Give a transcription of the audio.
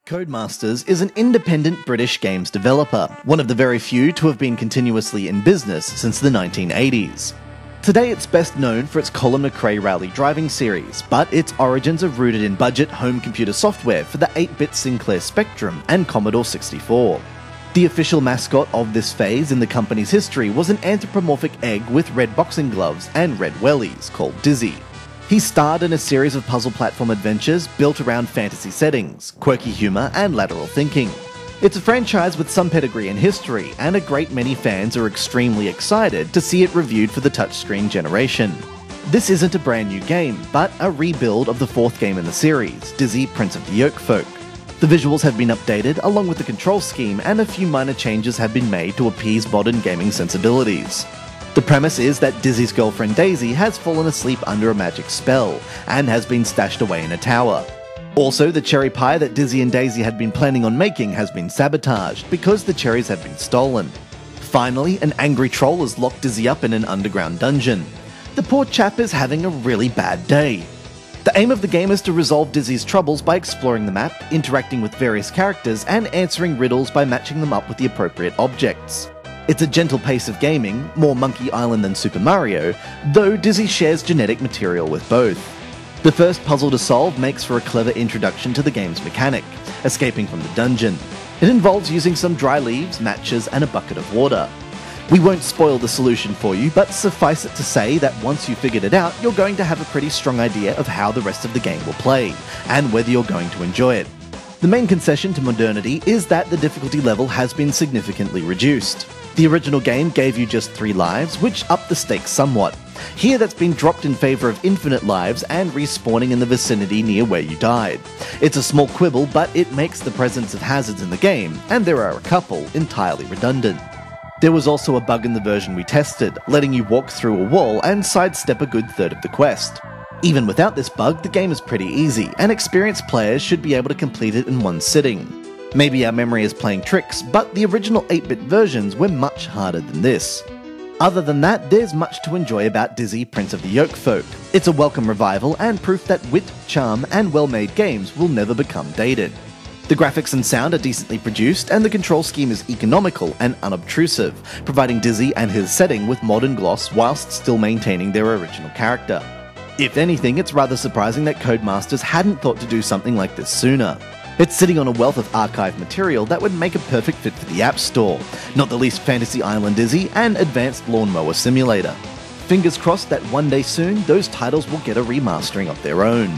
Codemasters is an independent British games developer, one of the very few to have been continuously in business since the 1980s. Today it's best known for its Colin McRae Rally driving series, but its origins are rooted in budget home computer software for the 8-bit Sinclair Spectrum and Commodore 64. The official mascot of this phase in the company's history was an anthropomorphic egg with red boxing gloves and red wellies called Dizzy. He starred in a series of puzzle platform adventures built around fantasy settings, quirky humour and lateral thinking. It's a franchise with some pedigree and history, and a great many fans are extremely excited to see it reviewed for the touchscreen generation. This isn't a brand new game, but a rebuild of the fourth game in the series, Dizzy Prince of the Yolkfolk. The visuals have been updated along with the control scheme, and a few minor changes have been made to appease modern gaming sensibilities. The premise is that Dizzy's girlfriend Daisy has fallen asleep under a magic spell, and has been stashed away in a tower. Also, the cherry pie that Dizzy and Daisy had been planning on making has been sabotaged because the cherries have been stolen. Finally, an angry troll has locked Dizzy up in an underground dungeon. The poor chap is having a really bad day. The aim of the game is to resolve Dizzy's troubles by exploring the map, interacting with various characters, and answering riddles by matching them up with the appropriate objects. It's a gentle pace of gaming, more Monkey Island than Super Mario, though Dizzy shares genetic material with both. The first puzzle to solve makes for a clever introduction to the game's mechanic, escaping from the dungeon. It involves using some dry leaves, matches, and a bucket of water. We won't spoil the solution for you, but suffice it to say that once you've figured it out, you're going to have a pretty strong idea of how the rest of the game will play, and whether you're going to enjoy it. The main concession to modernity is that the difficulty level has been significantly reduced. The original game gave you just 3 lives, which upped the stakes somewhat. Here that's been dropped in favour of infinite lives and respawning in the vicinity near where you died. It's a small quibble, but it makes the presence of hazards in the game, and there are a couple, entirely redundant. There was also a bug in the version we tested, letting you walk through a wall and sidestep a good third of the quest. Even without this bug, the game is pretty easy, and experienced players should be able to complete it in one sitting. Maybe our memory is playing tricks, but the original 8-bit versions were much harder than this. Other than that, there's much to enjoy about Dizzy Prince of the Yolkfolk. It's a welcome revival and proof that wit, charm, and well-made games will never become dated. The graphics and sound are decently produced, and the control scheme is economical and unobtrusive, providing Dizzy and his setting with modern gloss whilst still maintaining their original character. If anything, it's rather surprising that Codemasters hadn't thought to do something like this sooner. It's sitting on a wealth of archived material that would make a perfect fit for the App Store, not the least Fantasy Island Dizzy and Advanced Lawnmower Simulator. Fingers crossed that one day soon, those titles will get a remastering of their own.